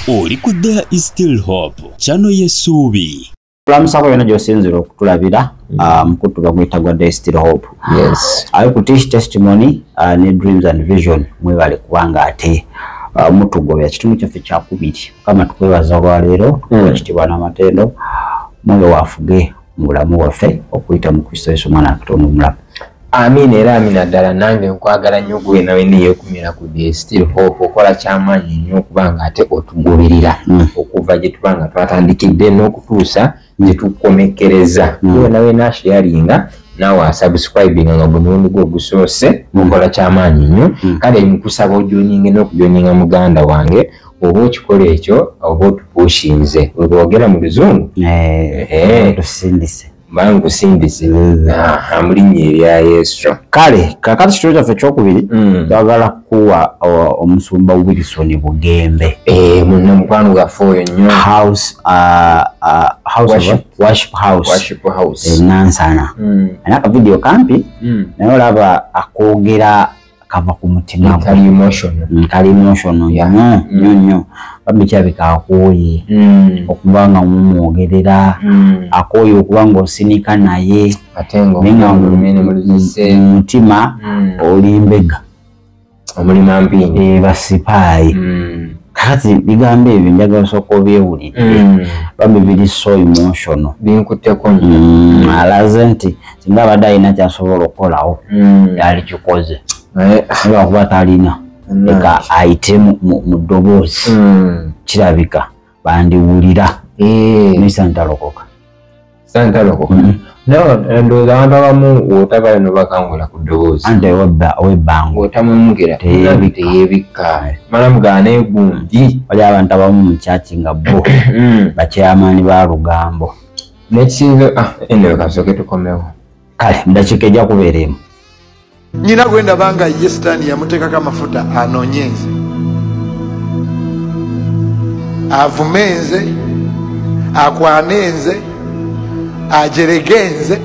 Oli ku There Is Still Hope channel y'essuubi. Tulamusako yona gy'osinzira okutulabira mukutu baguyita gwa There Is Still Hope. Yes. Ayo kutish testimony ne dreams and vision mwebale kubanga ate mutugobya kitundu kyaffe kyakubiri. Kama tukwebaza olwaleero ekitibwa n'amatendo mwoyo wafuge mu bulamu waffe okuyita mu Kristo Yesu mwana wa Katonda omulamu. Amina era amina ddala nange nkwagala nnyo gwe nawe neyeekumira ku There Is Still Hope okola kyamaanyi nnyo okubanga ate otugoberera okuva gye tubanga twatandikidde n'okutuusa gye tukomekereza. Gwe nawe nasharinga nawe asubscribinga nga mulundi gwo gusoose okola kyamaanyi nnyo kale nkusaba ojoininge n'okujoininga muganda wange oba okikola ekyo oba otupushinze olwogera mu luzungu tusindise bangu sindise amulinnya erya Yesu. Kale kakati kitundu kyaffe ekyokubiri twagala kuwa omusumba Wilson Bugembe munne mukwano gwaffe oyo nnyo worship house Nansana ana akavidiyo kampi naye olaba akoogera kava ku mutima kali emotional nnyo babikyabika akooye okubanga mumwogerera akooye okubanga osinika naye ate mutima oli mbega omulima mpindi basipaayi kati bigambo ebyo njagala osooka obyewulidde bambi biri so emotional binkutteko alaze nti singa abadde alina kyasobola okukolawo yali kikoze kuba talina eka ayite mu ddoboozi kirabika bandiwulira nisantalokoka ndowooza abantu abamu wotagala nobakangula ku ddoboozi anti owebbango otamwemukira teyebikka mala mugala negundi wali abantu abamu mukyaki nga bo bakyamaani ba lugambo nekisinze endewe kasooke tukomewo kale mudakiika ejja kubeera emu. Nyina gwenda banga yesitani yamutekako amafuta anoonyeze avumenze akwanenze ajeregenze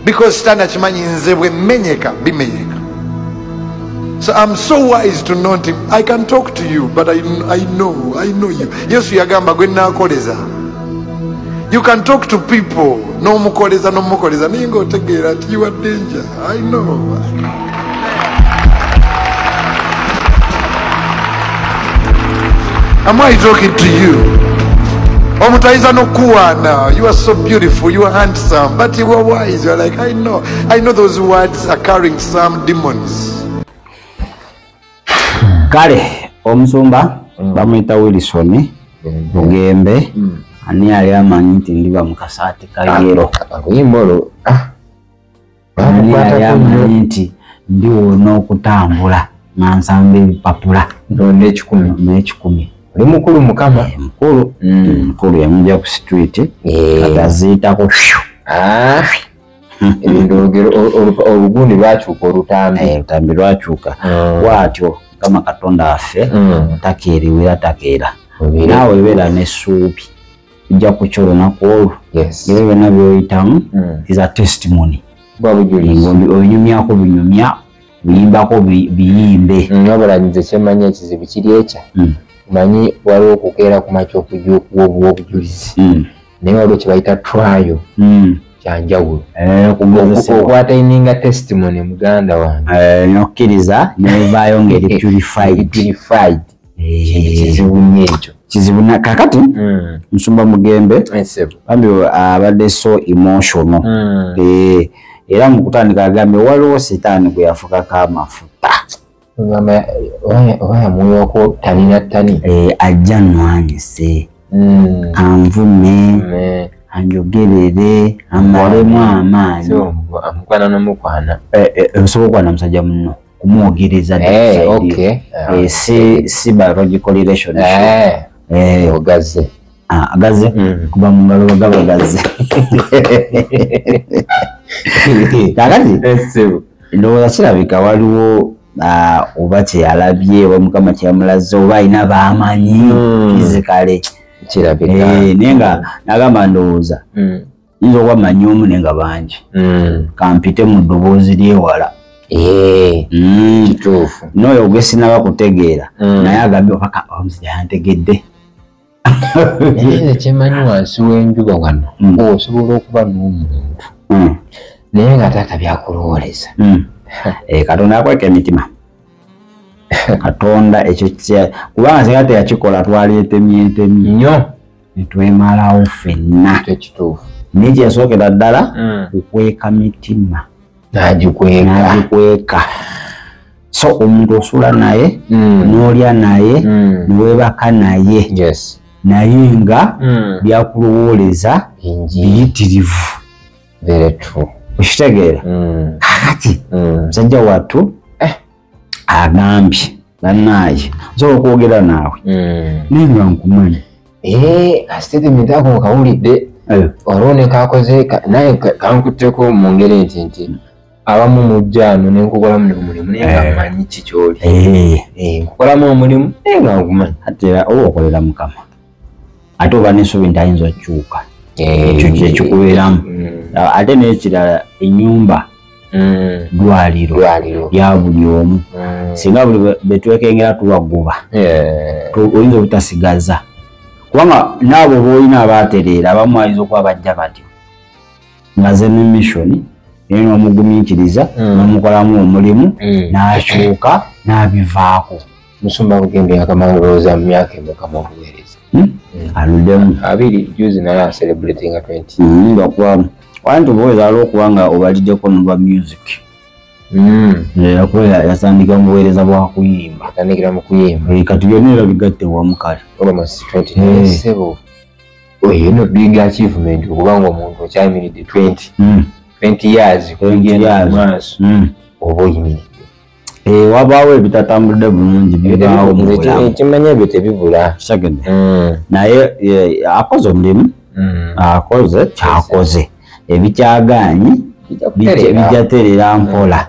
because sitani akimanyi nze bwe menyeka bimenyeka. So I'm so wise to know him. I can talk to you but I know you. Yesu yagamba gwe nakoleza. You can talk to people no mukoleza ninga otegeera ati you are danger. I know. Am I talking to you? Omutaiza no kuwana. You are so beautiful, you are handsome, but you are wise. You are like, I know those words are carrying some demons. Kale omusumba bamuyita Wilson Bugembe ani ali amanyi nti ndiba mu kasaati ka yero akuyimbolo ani ali amanyi nti ndiwona okutambula nansamba ebipapula n'ekikumi oli mukulu mukama mukulu yamujja ku street kataziitako olugundi lwakyuka olutambi lwakyuka bwatyo kama Katonda waffe takeeriwera takeera naawe beera n'essuubi ijja kukyo olunaku olwo era byonna byoyitamu is a testimony obinyumyako binyumya biyimbako biyimbe obulanyize kyemanyi ekizibu kiri ekya manyi waliwo okukeera ku makya okujja okuwa obujulizi naye waliwo kyebayita trial kyanjawulo okwataininga testimony muganda wange nokkiriza nevaayo ngeri purified kizibu nnyo ekyo kizibu kakati musumba Mugembe bambi abadde so emotional era mu kutandika agambye waliwo sitaani gwe yafukako amafuta oyamuyoko tani na tani ajja nnwanyise anvume anjogerere amalemu amaanyi amukwana nomukwana osobola okwana musajja muno kumwogereza si biological relationship ogaze agaze kuba mu ngalo bagabagaze kakati ndowooza kirabika waliwo oba kyeyalabye oba mukama kyeyamulaze oba alina baamanyi fizikale kirabika naye nga nagamba ndowooza nyinza okuba manyi omu naye nga bangi kampite mu ddoboozi lyewala kituufu n'oyo gwe sinaba kutegeera naye agambye opaka omusajja yantegedde Naye kyemanyi wansi w'enjuba wano osobola okuba n'omuntu naye ng'ataaka byakulowoleza. Katonda akweka emitima. Katonda ekyo kubanga singa teyakikola twalyetemyetemye nnyo netwemalawo ffenna. tekituufu naye kyensookera ddala okweka mitima n'agikweka. So omuntu osula naye n'olya naye neweebaka naye naye nga byakulowoleza biyitirivu. Okitegeera? Kakati musajja wattu agambye bannaaye nsobola okwogera naawe naye nga nkumanyi. Statement ako nkawulidde olwo ne kakoze naye kankutteko mu ngeri nti abamu mujjaano ne nkukolamu omulimu naye nga mmanyi ki ky'oli. Nkukolamu omulimu naye nga nkumanyi. Ate era oba okolera Mukama ate oba n'ensobi nti ayinza okukyuka ekyo kyekikubeeramu. Ate n'ekirala ennyumba ddwaliro lya buli omu. Singa buli betwekengera tubagoba oyinza obutasigaza kubanga naabo boolina abaatereera abamu ayinza okuba bajja batyo nga ze ne mission naye n'omugumiikiriza n'omukolamu omulimu n'akyuka n'abivaako. Musumba Bugembe yakamalowooza mu myaka emeka mu buweereza aluddemu 2 juzi naye acelebrating 20 nga kuba wanti obuweereza aliwo okubanga obaliddeko nolwa music. Kuba yasandika mu buweereza bwa kuyimba atandikira mu kuyimba kati byonna era bigatte wamu kale almost 20 sebo eno big achievement okubanga omuntu okyayimiridde 20 years kugenda mu maaso oba oyimiridde. Wabaawo ebitatambudde bulungi bibaawo mu bulamu. Kimanya ebyo tebibula. Kisagedde. Naye akoze omulimu akoze kyakoze ebikyagaanyi bijjateerera mpola.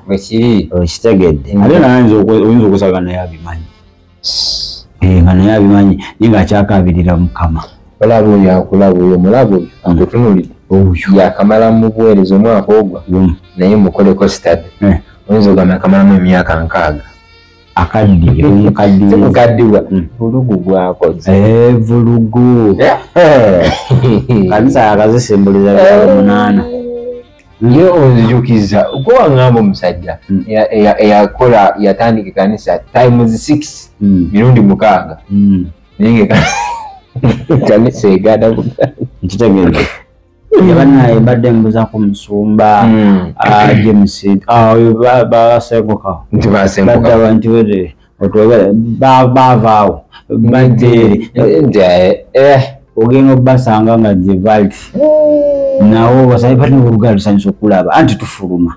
Kitegedde. Ate naye oyinza okusanga naye abimanyi. Nga naye abimanyi naye ng'akyakabirira Mukama. Olaba oyo akulaba oyo omulaba oyo akutunuulira yakamala mu buweereza omwaka ogwo naye mukoleko study. Oyinza ogamba yakamalamu emyaka 6 akaddiwa vulugu gwakoze. Vulugu kanisa yakazisimbuliza byalo 8. Ye onzijukiza uko wangamba omusajja eyakola yatandika kanisa times 6 mirundi 6 ninge kanisa egada nkitegedde yabanaye badde mbuza ku musumba James basenguka badde abantu bere otwebere bavaawo badde ogenda obbasanga nga gye bali nawo basabe bali n'olugaali lusanyusa okulaba anti tufuluma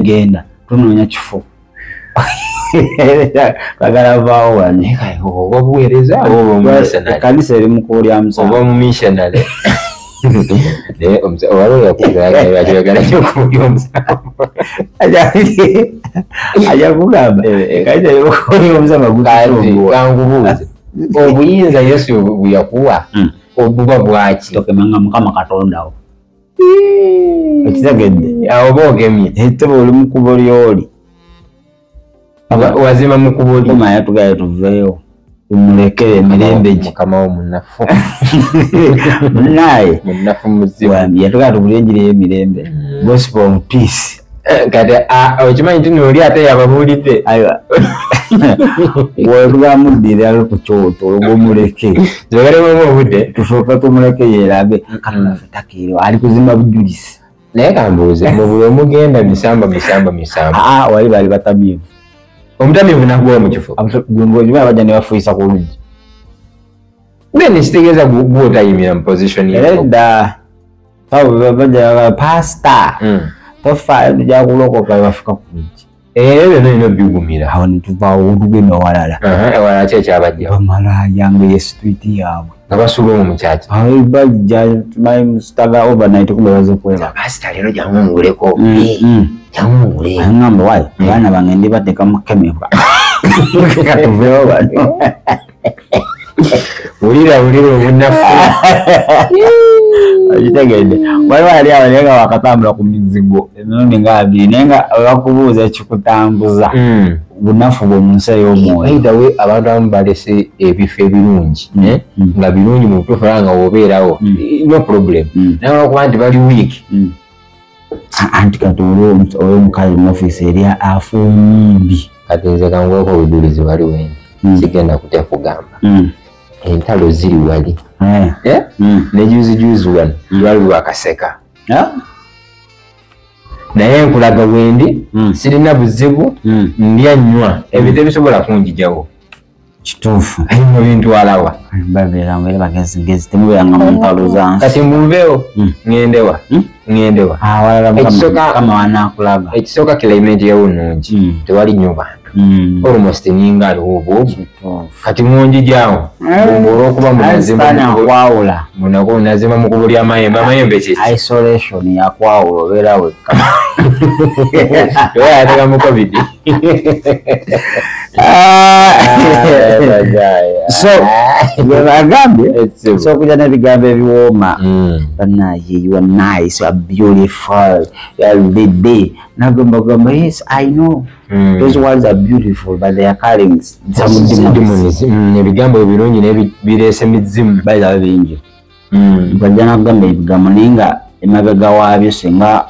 genda tunoonya kifo kagala vaawo wano oba buweereza kanisa eri mu kuulya musango oba mu missionary waliwo yakugayagala nnyo kuulya omusango ajja kugamba kanisa eri mu kuulya omusango kangubuuze obuyinza Yesu bweyakuwa obuba bwaki tokemanga Mukama Katondawo ekitegedde awo boogemye ete buli mu kkubo ly'oli wazima mu kkubo lyo Mukama yatugaye tuveeyo tumulekere emirembe gye Mukama wo munafu naye munafu muzibu yatugaye tubule enjiri y'emirembe gospel of peace kati okimanyi nti nooli ate yababuulidde wetugamuddira ku kyoto olwomuleke jogalemu obudde tusooke tumuleke yeerage Katonda ffe takiirwa ali kuzimba bujulisi naye kambuuze mu buli omugenda misamba wali baali batamiivu omutamiivu nakuwa mu kifo gwengojiba bajja ne bafuuyisa ku luggi then kitegeeza gwotayimira mu position edda bajja pasita tofaayo tujja kulokoka bafuka ku luggi ebyo nolina obigumira awo netuvaawo otugenda owalala ewalala ki ekyabajja bamalaya nga ye street yaabwe nga basuula omu mukyaki bajja musitaga overnight kumbe baze kweba pasita leero jamumuuleko jamumuule ngamba wayi abaana bange ndi bateeka mu kemiko katuveewo bano wulira obunafu Ajitegede. Waliwo ali abalenga wakatambula ku mizigo. Emirundi nga abiri nenga bakubuuza ekikutambuza. Bunafu bw'omunsi ey'omwoyo. Either way abantu abamu balese ebifo ebirungi nga birungi mu butuufu era nga wobeerawo no problem. Naye olwokuba nti bali weak. Anti kati olwo omukazi mu ofiisi eri afuumbi. Kati nze kanguweko obujulizi wali wendi sigenda kutya kugamba. Entalo ziri wali. Ne juzi wano lwali lwakaseka. Naye nkulaga wendi sirina buzibu ndya nnywa ebintu ebisobola kunjijawo. Kituufu. Ayi mu bintu alawa. Babeera ngeri bagezi temubeeranga mu ntalo zansi. Kati mbuveewo ngendewa. Kama wanakulaga. Ekisooka climate yawo nnungi. Tewali nnyo bantu. Almost ninga aliwo obwogi. Kati munjijaawo. Olw'okuba munazima mu kubu ly'amayembe. Amayembe kiki? Isolation yakwawula obeera wekka. Yateka mu COVID. So bagambye so kuja n'ebigambo ebiwooma banaye you are nice, you are beautiful, you are baby. Nagamba yes I know those words are beautiful but they are carrying some demons. Ebigambo ebirungi n'ebireese emizimu bayiza bingi. Bajja nagamba ebigambo ninga emabega waabyo singa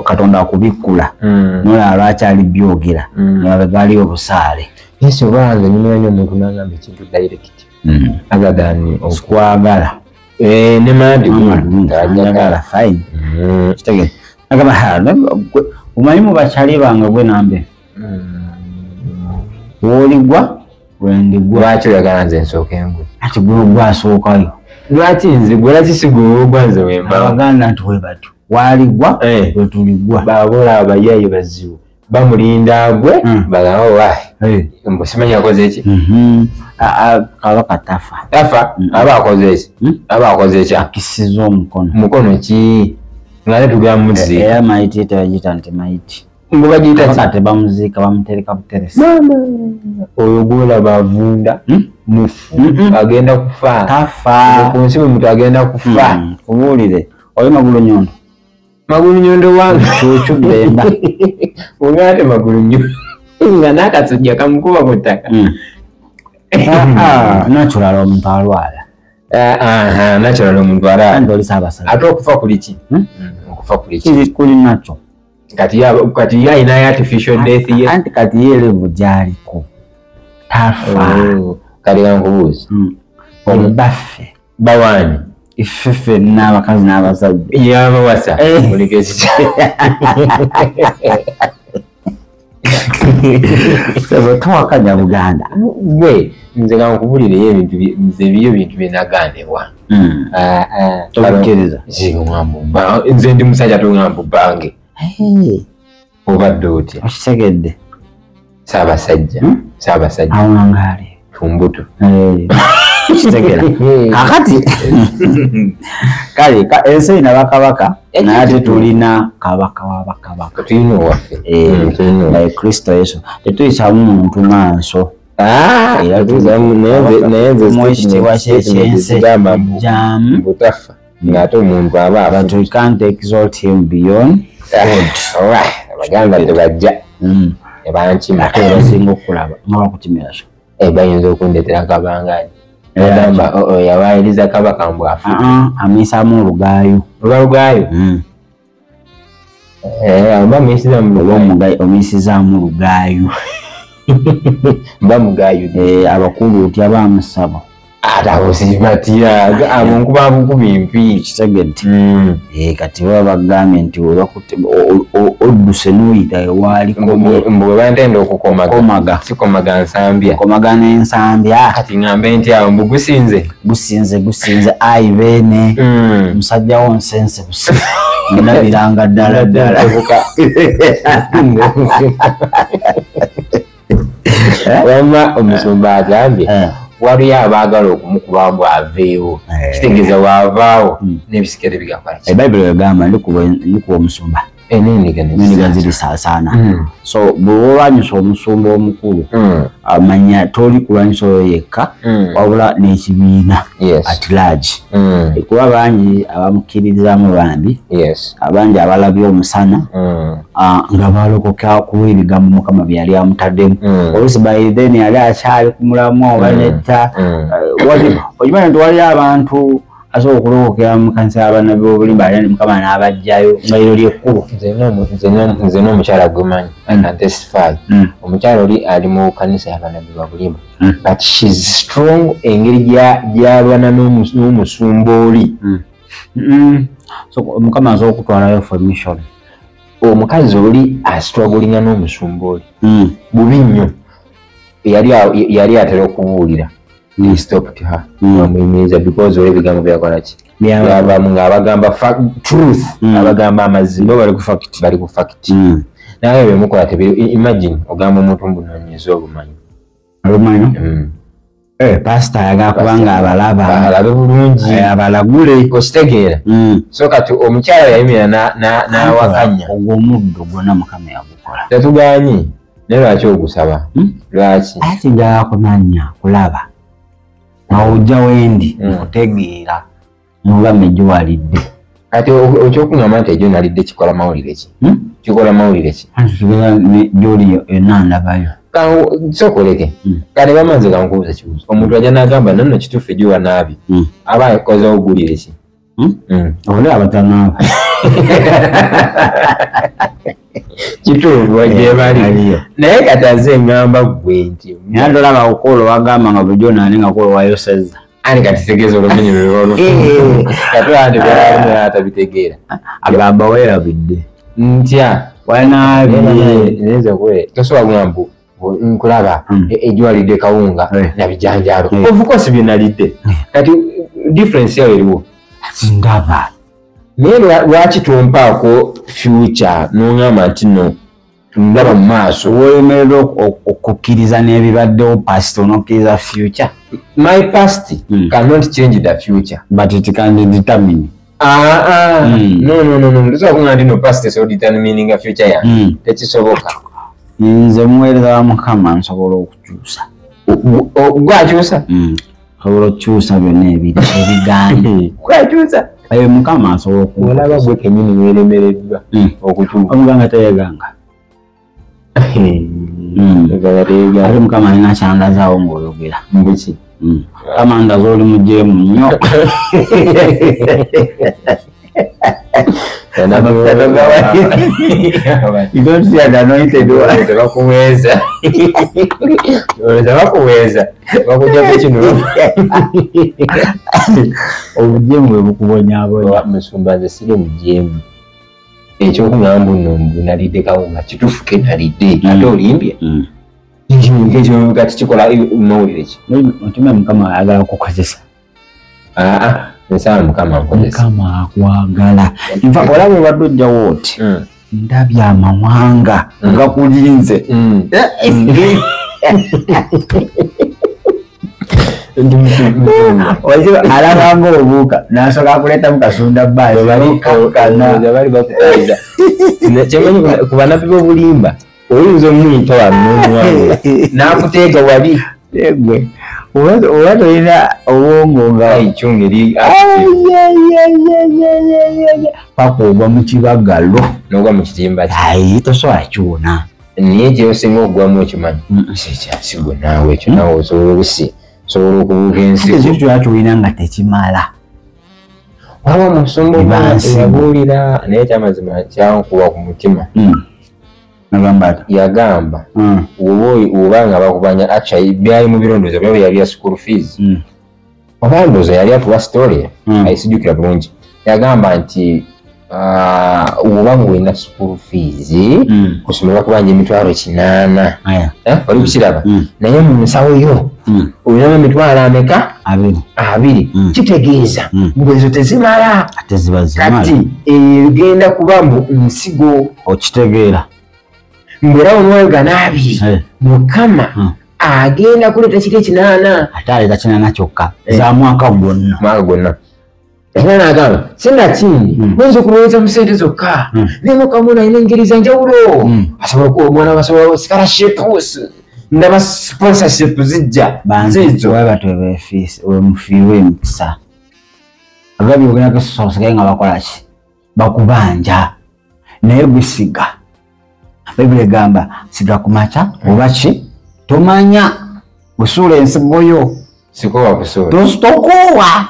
Katonda akubikkula nolaba lwakyali byogera emabega aliyo obusaale. Yes, obanze nyuma nnyo omuntu n'agamba ekintu direct. Agadani okwagala. Ne mandi ayagala fine. Kitege. Agamba omanyi mu bakyali bange gwe nambe. Woligwa wendigwa. Lwaki oyagala nze nsooka engwe? Ati gwe gwasookayo. Lwaki nze gwe laki si gwe ogwanze wemba? Abaganda nti we batu. Waligwa wetuligwa. Babola abayaayi bazibu. Bamulinda gwe balawo wae. Mbusimanyi akoze eki? Kabaka tafa. Tafa? Aba akoze eki? Aba akoze eki? Akisiza omukono. Mukono ki? Nga ne tugamba muziika. Era maiti tebagiyita nti maiti. Mbu bagiyita ki? Kabaka tebamuziika bamutereka buteresi. Oyo gwolaba avunda mufu agenda kufa. Tafa. Ku nsi omuntu agenda kufa. Kubuulire oyo magulu nyondo. Magulu nyondo wange Cuucu Bemba. Ungate magulu nyondo. Nga n'akasujja kamukuba ku ttaka. Natural omuntu alwala. Natural omuntu alwala. Kandi oli Ssaabasajja. Ate okufa kuli ki? Okufa kuli ki? Kuli nakyo. Kati ye ayina artificial death ye. Anti kati ye levu gy'aliko. Tafa. Kati kankubuuza. Baffe. Bawaani. Ifefe n'abakazi n'abasajja. Yabawasa. Muliko ekiki. Sebo twakanya Buganda. Gwe nze kankubulire nze biyo bintu byenagandibwa. Tobikiriza. Nze ndi musajja tongamba bange. Obadde otya? Okitegedde. Ssaabasajja. Ssaabasajja. Awangaali. Tumbuto. Kitegera. Kakati. Kale ensi ina bakabaka naye ate tulina kabaka w'abakabaka. Tulina owaffe. Naye Kristo Yesu. Tetuyitamu muntu maaso. Era tuzamuekitiibwa ky'ensi jamu butafa ng'ate omuntu aba but we can't exalt him beyond God. Abaganda tebajja ebankima ate basinga okulaba nga bakukimiraso bayinza okundetera kabangaani agamba yawaayiriza kabaka mbu afuuke amuyisaamu olugaayo luba lugaayo oba omuyisizaamu olugaayo mba mugaayo abakulu otya bamusaba ate abo sibatya abo nkuba bukubi mpi kitegedde kati baba bagambye nti odduse n'oyita ewaliko mbu bantenda okukomaga sikomaga nsambya komaga n'ensambya kati ngambe nti awo mbu gusinze ayi beene musajja wo nsense busi ndabiranga ddala wama omusumba agambye waliyo abaagala okumukuba mbu aveewo kitegeeza waavaawo n'ebisikere bigakola ebayibuli egamba ndikuba omusumba n'endiga zirisaasaana. So bw'olwanyisa omusumba omukulu amanya toli kulwanyisa oyo yekka wabula n'ekibiina at large. Kuba bangi abamukkiririzaamu bambi abangi abalabye omusana nga balokoka kuba ebigambo Mukama bye yali amutaddemu. Oluusi by then yali akyali ku mulamu oba nedda. Okimanyi nti wali abantu asobola okulokokera mu kanisa y'abaana b'obulimba ali Mukama n'abajjayo nga lyo lyekkubo. Nze n'omukyala gumanyi I can testify. Omukyala oli ali mu kanisa y'abaana b'obulimba but she's strong engeri gy'abaana n'omusumba oli. So Mukama asobola okutwalayo for mission. Omukazi oli astrugglinga n'omusumba oli bubi nnyo. Yali atera okubuulira. He stopped her. Because of ebigambo byakola ki byabamu ng'abagamba truth abagamba amazima bali ku fact. Naye bemukola tebiri. Imagine ogamba omuntu mbunoonyeza obumanyi pastor ayagala kubanga abalabe bulungi abalagule okitegeera. So kati omukyala yayimira n'awakanya ogw'omuddo gwonna Mukama yagukola. Tetuganye naye lwaki ogusaba? Lwaki? Ati njagala kumanya kulaba awujja wendi okutegeera mubame gy'owalidde. Kati okyokuŋŋamba nti egyo nalidde kikola mawulire ki? Kikola mawulire ki? Gy'oli yonna ndabayo. Sokoleke kale bamaze kankubuuza kibuuzo. Omuntu ajja n'agamba nanno kituufu egyo wanaabye aba akozeho ogulire ki? Oli abatanaaba kituufu wagyebali naye kati aze eŋŋamba ggwe nti naye ndolaba okolo wagamba nga bulijjo naani nga kolo wayosezza ani kati tegeeza olumenyi lwolwo katulandi atabitegeera agamba weerabidde ntya wanaabye tosobola kugamba nkulaba egiwalidde kawunga nabijanjaalo ovukosi byenalidde kati difference yawo eriwo ndaba. Naye lwaki tompaako future n'oŋŋamba nti no ndaba mu maaso weemerera okukkiriza n'ebibaddewo past onokkiriza future? My past cannot change the future but it can determine. No ndosobola kuŋŋamba nti no past so determining future yange tekisoboka. Nze muweereza wa Mukama nsobola okukyusa. Gwakyusa? Nsobola okukyusa byonna ebiganye. Gwakyusa? Mukama asobola okukyusa. Olaba gwe kennyini weeremereddwa okukyusa. Omuganga teyeganga. Ate Mukama alina kyandazaawo ng'oyogera. Mbuki? Mukama ndaza oli mujeemu nnyo. You don't see an anointed one. Bakuweza. Bakuweza. Bakujja kino. Obujeemu bwe bukubonyaabonya. Musumba nze siri omujeemu. Ekyokuŋŋamba nno nalidde kawunga kituufu ke nalidde ate olimbye. Ekyo kati kikola mawulire ki? Otume Mukama ayagala kukozesa. Nsaba Mukama nkozesa. Mukama akwagala. Nfa olaba obadde ojjawo oti ndabye amawanga gakulinze. Oziba alabanga obuuka n'asooka akuleetamu kasunda bbaayo balikakkana bali bakutaliza. Kyemanyi ku banapi b'obulimba oyinza omuyita wann'omwanga n'akuteeka wali egwe oba tolina obwongo nga icyunga eri paka ogwa mu kibagalo n'ogwa mu kitimba ayi tosobola kiwona naye gyeosinga okugwamu ekimanyi sikyasigwe naawe ekyo naawe osobola olusi osobola okubuuka ensi ekyo kyolina nga tekimala waba musumba yabuulira naye ekyamazima kyankuba ku mutima yagamba oba nga bakubanya actually byali mu birondoozo byaba yali ya school fees oba ndowooza yali atuwa story ayisijjukira bulungi yagamba nti oba ng'olina school fees ku ssomero bakubanja emitwalo 8 oli kukiraba naye mu nsawo yo olinamu emitwalo ameka 2 kitegeeza ng'ezo tezimala kati egenda kuba mu nsigo okitegeera mbera omwega n'abiri Mukama agenda kuleeta kiri 8 ate aleeta 8 kyokka za mwaka gwonna era n'agamba sinakindi mwenza okulowooza mu ssente zokka nemo kamuna ina engeri za njawulo asobola okuwa omwana basobola scholarship ndaba sponsorship zijja banzizo wabatwe fees mufiwe mpisa agabi ogenda kusoseka nga bakolaki bakubanja naye gusiga Biblia gamba siga kumacha obachi tomanya usule ensigoyo sikowa kusula tostokowa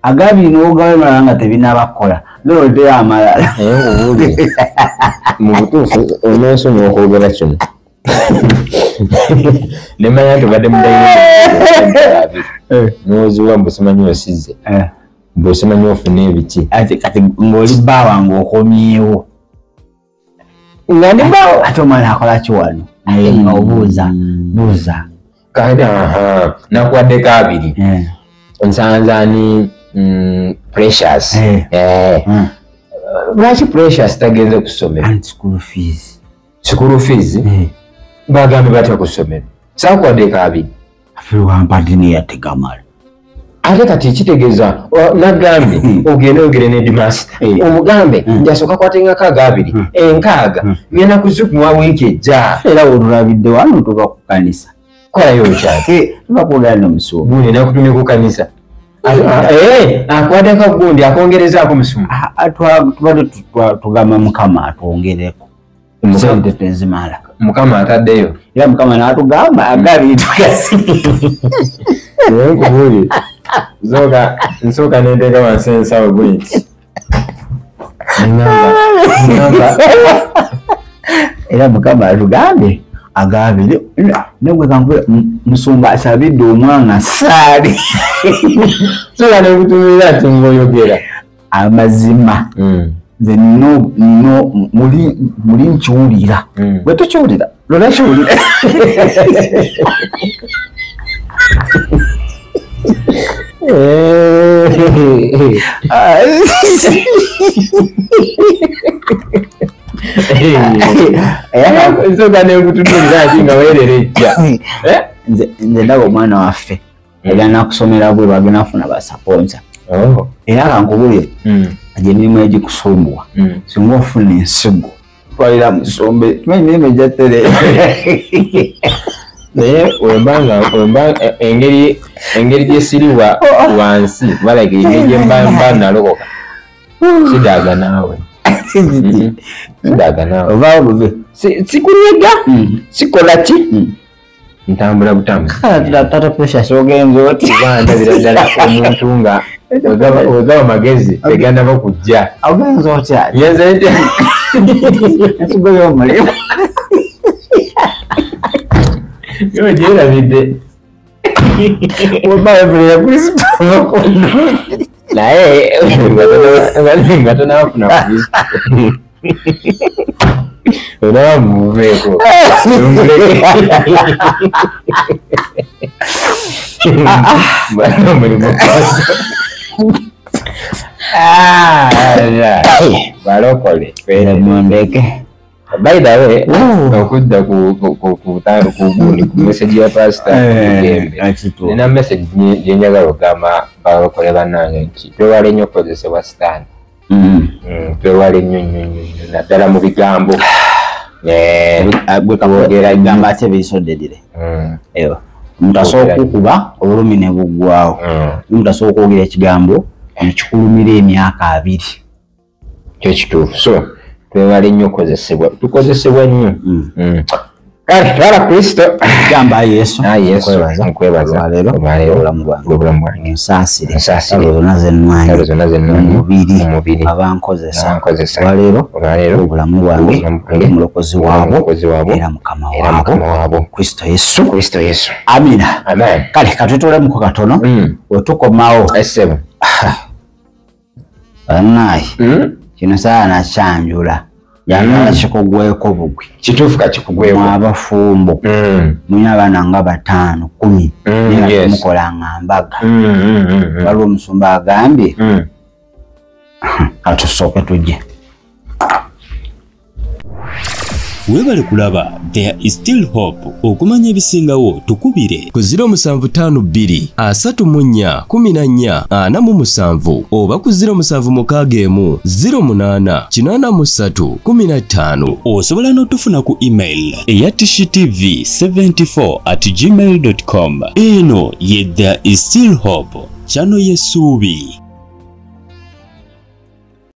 agabi n'ogawe malanga tebina bakola lero de amala ubuge mu butuufu oneso n'okwogera kino nemanya tubadde mudayiro n'ozuwa mbusimanyi osize mbusimanyi ofuna ebiki ati kati ng'oli baawa ng'okomyewo nga ndi bawo ate omwana akola ki wano naye nga obuuza buuza kati nakuwaddeko abiri nsanzaani Precious lwaki Precious tagenze ku ssomero school fees bagambe batya ku ssomero saakuwaddeko abiri afiwampatini yategamala ate kati kitegeeza nagambye ogende ogere n'edimaster omugambe njasooka kwatengako agabiri enkaaga ngenda kuzikuwa wiiki ejja era olulabidde wano tuba ku kanisa kolayo okyati tuba kuolera nomusuubu gundi nakutumye ku kanisa akwaddeko gundi akongerezaako musumu tubadde tugamba mukama atwongereko sente tezimala mukama ataddeyo era mukama n'atugamba agabiri tukasi naye nkubuulire nsooka nenteeka wansi ensawo bwinti ngamba era mukama atugambe agabiri negwe kankule musumba asabidde omwana saali soka nekutumira ati ngoyogera amazima nze muli nkiwulira bwe tukiwulira lona kiwulira nsooka nekutunulira ati nga weerera ejja nze ndaba omwana waffe agenda kusomera bwe bagenda kufuna basaponsa era kankubulire emirimu egikusumbuwa singa ofuna ensigo twalira musombe tumanyi emirimu egyattere naye wemba engeri gyesiriwa wansi balage engeri gyemba nalokoka sidaaga naawe sidaaga naawe ovaawo buve sikulwega sikola ki ntambula butambuzi tata Precious ogenze oti ndabira ddala omuntu nga ozaba magezi tegenda bakujja ogenze otya yenze nti ensigo y'omulimu yo gyerabidde obaevulira kristo naye nga tonafuna kristo onaba muveeko omulimu balokole mundeke by the way okudda ku message ya pastor Mugembe nina message gyenjagala okugamba balokole bannange nti twewale nnyo okukozesebwa sitaani twewale nnyo naddala mu bigambo bwekabogera egamba ate bisoddedire omuntu asobola okukuba olulumi ne buggwawo omuntu asobola okwogera ekigambo nekikulumira emyaka 2 kyo kituufu so twewale nnyo tukozesebwa nnyo kale twala kristo gamba yesu nkwebaza leero obulamu bwange nsaasire zonna zennwanyi omubiri abankozesa olwaleero obulamu bwange mulokozi waabwo era mukama waabwo kristo yesu amina kale katutolemu katono wetukomawo bannaayi kino saana kyanjula yagala kikugweko bugwi kituufu kakikugweko abafumbo mulina abaana nga 5 10 mukola nga mbaga waliwo omusumba agambye katusooke tujje Webale kulaba There is Still Hope. Okumanya ebisingawo tukubire ku 0752 34 14 47 oba ku 0761 08 83 15. osobola n'otufuna ku email eya tishitv74@gmail.com. eno ye There is Still Hope, channel y'essuubi.